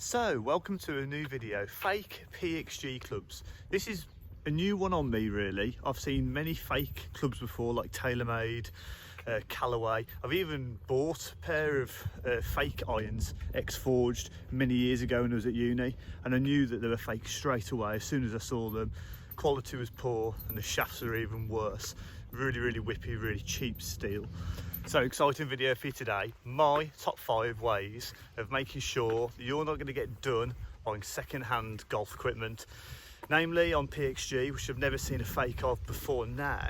So, welcome to a new video, fake PXG clubs. This is a new one on me really. I've seen many fake clubs before, like TaylorMade, Callaway. I've even bought a pair of fake irons, ex-forged, many years ago when I was at uni, and I knew that they were fake straight away as soon as I saw them. Quality was poor and the shafts are even worse. Really whippy, really cheap steel. So exciting video for you today. My top 5 ways of making sure that you're not going to get done buying second-hand golf equipment, namely on PXG, which I've never seen a fake of before now.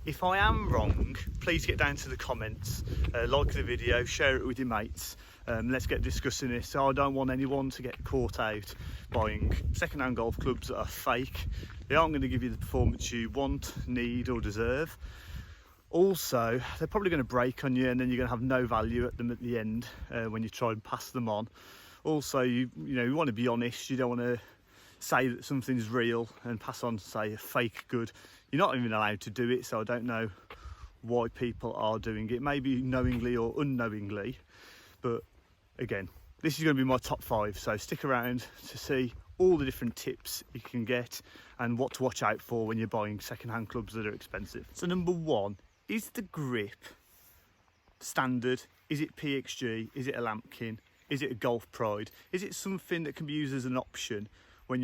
If I am wrong, please get down to the comments, like the video, share it with your mates. Let's get discussing this. So I don't want anyone to get caught out buying second-hand golf clubs that are fake. They aren't going to give you the performance you want, need or deserve. Also, they're probably going to break on you and then you're going to have no value at them at the end when you try and pass them on. Also, you want to be honest. You don't want to say that something's real and pass on, say, a fake good. You're not even allowed to do it, so I don't know why people are doing it, maybe knowingly or unknowingly. But again, this is going to be my top 5, so stick around to see all the different tips you can get and what to watch out for when you're buying second-hand clubs that are expensive. So number 1, is the grip standard? Is it PXG? Is it a Lampkin? Is it a Golf Pride? Is it something that can be used as an option when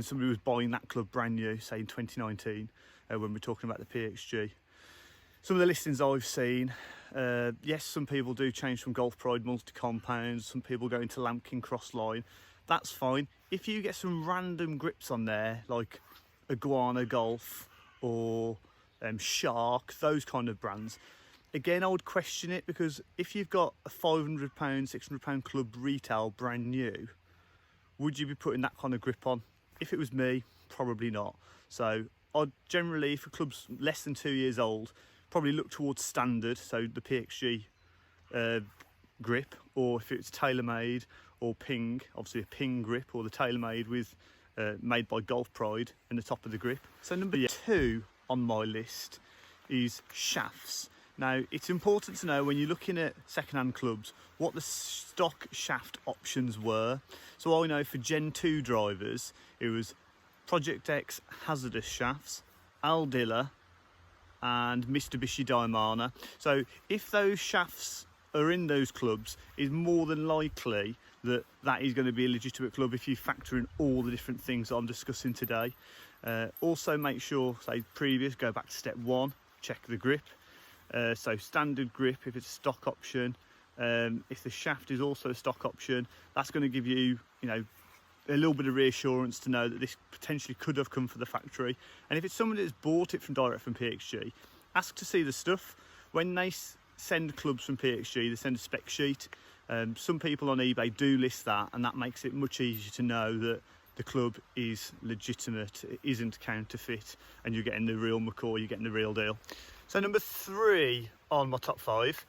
somebody was buying that club brand new, say in 2019, when we're talking about the PXG? Some of the listings I've seen, yes, some people do change from Golf Pride multi-compounds, some people go into Lampkin Crossline. That's fine. If you get some random grips on there, like Iguana Golf or Shark, those kind of brands, again, I would question it, because if you've got a £500, £600 club retail brand new, would you be putting that kind of grip on? If it was me, probably not. So I'd generally, for clubs less than 2 years old, probably look towards standard, so the PXG grip, or if it's TaylorMade or Ping, obviously a Ping grip, or the TaylorMade with made by Golf Pride in the top of the grip. So number 2 on my list is shafts. Now, it's important to know when you're looking at second-hand clubs what the stock shaft options were. So I know for Gen 2 drivers it was Project X hazardous shafts, Aldila and Mitsubishi Diamana. So if those shafts are in those clubs, is more than likely that that is going to be a legitimate club if you factor in all the different things I'm discussing today. Also make sure, say go back to step 1, check the grip. So standard grip if it's a stock option. If the shaft is also a stock option, that's going to give you, a little bit of reassurance to know that this potentially could have come from the factory. And if it's someone that's bought it direct from PXG, ask to see the stuff. When they send clubs from PXG, they send a spec sheet. Some people on eBay do list that, and that makes it much easier to know that the club is legitimate, it isn't counterfeit, and you're getting the real McCoy, you're getting the real deal. So number 3 on my top 5,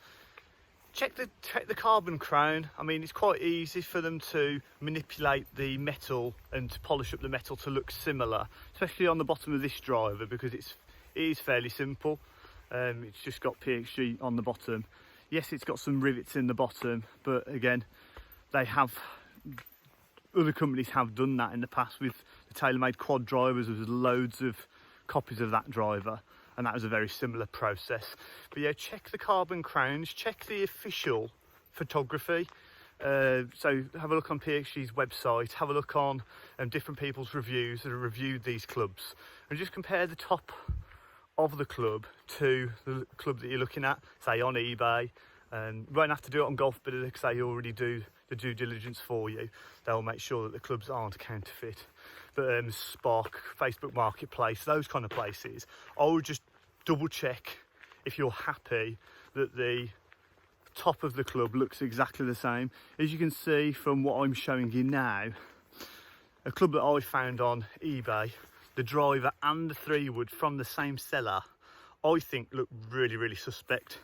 check the carbon crown. I mean, it's quite easy for them to manipulate the metal and to polish up the metal to look similar, especially on the bottom of this driver, because it is fairly simple. It's just got PXG on the bottom. Yes, it's got some rivets in the bottom, but again, other companies have done that in the past with the TaylorMade quad drivers. There's loads of copies of that driver, and that was a very similar process. But yeah, check the carbon crowns, check the official photography. So have a look on PXG's website, have a look on different people's reviews that have reviewed these clubs, and just compare the top of the club to the club that you're looking at, say on eBay. You won't have to do it on Golf Bidder because they already do the due diligence for you. They'll make sure that the clubs aren't counterfeit. But Spark, Facebook Marketplace, those kind of places, I would just double check if you're happy that the top of the club looks exactly the same. As you can see from what I'm showing you now, a club that I found on eBay, the driver and the 3-wood from the same seller, I think look really suspect.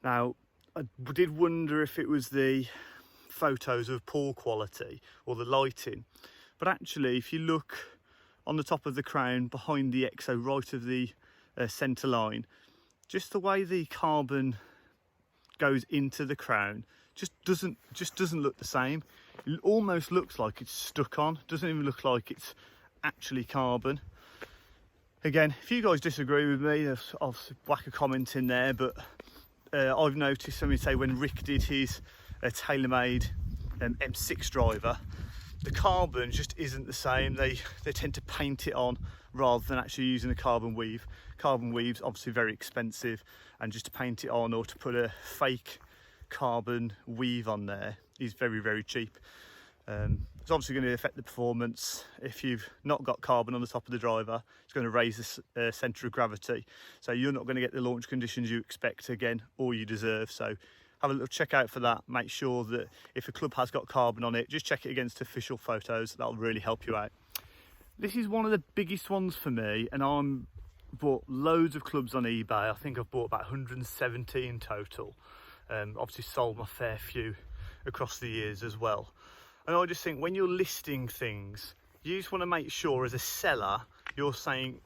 Now, I did wonder if it was the photos of poor quality or the lighting, but actually if you look on the top of the crown behind the EXO, right of the centre line, just the way the carbon goes into the crown just doesn't look the same. It almost looks like it's stuck on. Doesn't even look like it's actually carbon. Again, if you guys disagree with me, I'll whack a comment in there, but I've noticed, somebody say, when Rick did his TaylorMade M6 driver, the carbon just isn't the same. They tend to paint it on rather than actually using a carbon weave. Carbon weave's obviously very expensive, and just to paint it on or to put a fake carbon weave on there is very, very cheap. It's obviously going to affect the performance. If you've not got carbon on the top of the driver, it's going to raise the centre of gravity, so you're not going to get the launch conditions you expect again, or you deserve. So have a little check out for that. Make sure that if a club has got carbon on it, just check it against official photos. That'll really help you out. This is one of the biggest ones for me, and I'm bought loads of clubs on eBay. I think I've bought about 170 in total. Obviously sold my fair few across the years as well. And I just think when you're listing things, you just want to make sure as a seller, you're selling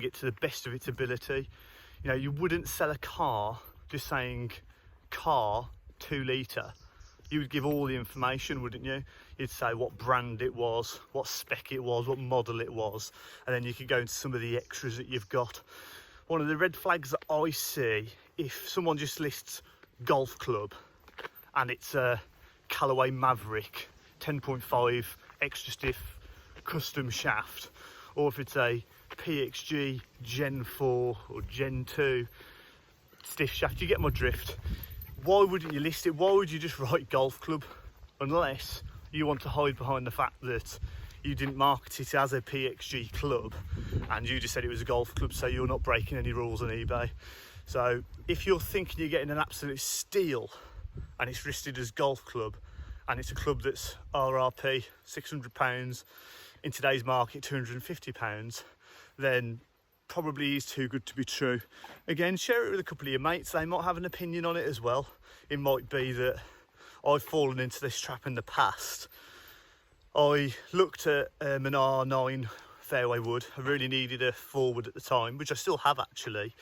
it to the best of its ability. You know, you wouldn't sell a car just saying car 2 litre. You would give all the information, wouldn't you? You'd say what brand it was, what spec it was, what model it was, and then you could go into some of the extras that you've got. One of the red flags that I see, if someone just lists golf club and it's a Callaway Maverick 10.5 extra stiff custom shaft, or if it's a PXG Gen 4 or Gen 2 stiff shaft, you get my drift. Why wouldn't you list it? Why would you just write golf club? Unless you want to hide behind the fact that you didn't market it as a PXG club and you just said it was a golf club, so you're not breaking any rules on eBay. So if you're thinking you're getting an absolute steal and it's listed as golf club, and it's a club that's RRP £600, in today's market £250, then probably is too good to be true. Again, share it with a couple of your mates. They might have an opinion on it as well. It might be that I've fallen into this trap in the past. I looked at an R9 fairway wood. I really needed a forward at the time, which I still have actually,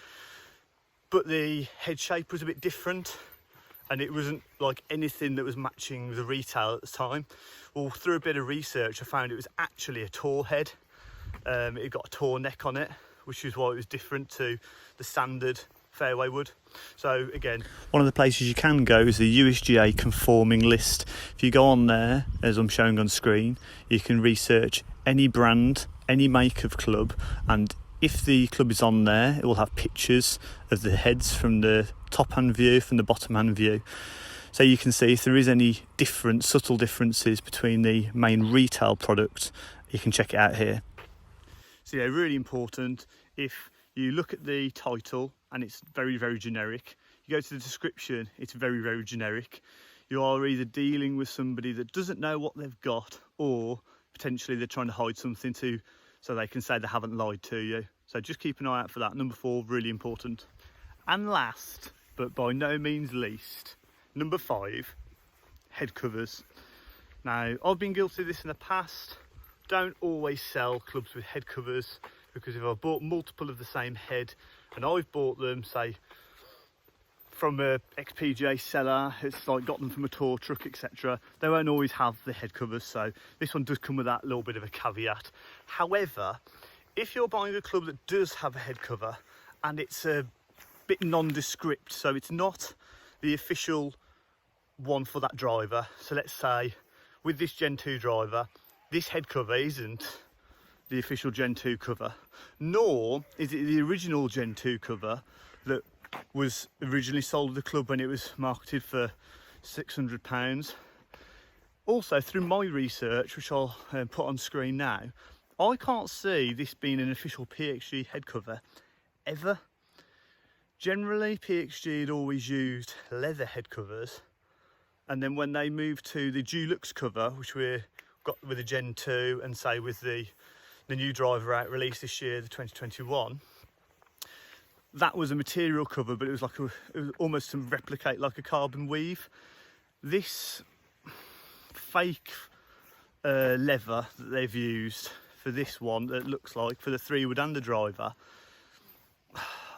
but the head shape was a bit different, and it wasn't like anything that was matching the retail at the time. Well, through a bit of research, I found it was actually a tour head. It got a tour neck on it, which is why it was different to the standard fairway wood. So again, one of the places you can go is the USGA conforming list. If you go on there, as I'm showing on screen, you can research any brand, any make of club, and if the club is on there, it will have pictures of the heads from the top hand view, from the bottom hand view. So you can see if there is any different, subtle differences between the main retail product, you can check it out here. So yeah, really important. If you look at the title and it's very, very generic, you go to the description, it's very, very generic. You are either dealing with somebody that doesn't know what they've got, or potentially they're trying to hide something so they can say they haven't lied to you. So just keep an eye out for that. Number 4, really important. And last, but by no means least, number 5, head covers. Now, I've been guilty of this in the past. Don't always sell clubs with head covers, because if I've bought multiple of the same head and I've bought them, say, from a ex-PGA seller, it's like got them from a tour truck, etc., they won't always have the head covers. So this one does come with that little bit of a caveat. However, if you're buying a club that does have a head cover and it's a bit nondescript, so it's not the official one for that driver, so let's say with this Gen 2 driver, this head cover isn't the official Gen 2 cover, nor is it the original Gen 2 cover that was originally sold at the club when it was marketed for £600. Also, through my research, which I'll put on screen now, I can't see this being an official PXG head cover ever. Generally, PXG had always used leather head covers, and then when they moved to the Dulux cover, which we got with the Gen 2 and say with the new driver out released this year, the 2021, that was a material cover, but it was like it was almost to replicate like a carbon weave. This fake leather that they've used for this one, that looks like for the 3-wood and the driver,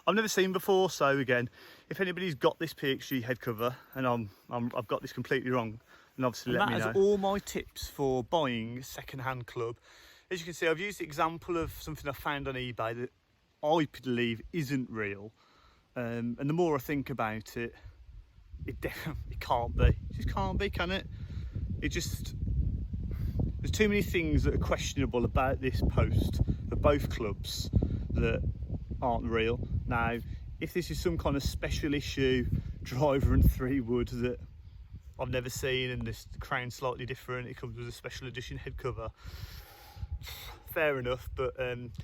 I've never seen before. So again, if anybody's got this PXG head cover and I've got this completely wrong, then obviously let me know. That is all my tips for buying a second-hand club. As you can see, I've used the example of something I found on eBay that I believe isn't real, and the more I think about it, it can't be. It just can't be, can it? There's too many things that are questionable about this post for both clubs that aren't real. Now, if this is some kind of special issue driver and 3 wood that I've never seen, and this crown's slightly different, it comes with a special edition head cover, fair enough. But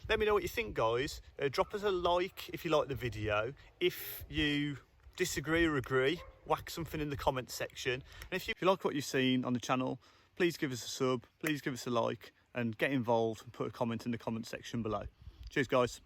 let me know what you think, guys. Drop us a like if you like the video. If you disagree or agree, whack something in the comment section. And if you like what you've seen on the channel, please give us a sub, please give us a like, and get involved and put a comment in the comment section below. Cheers, guys.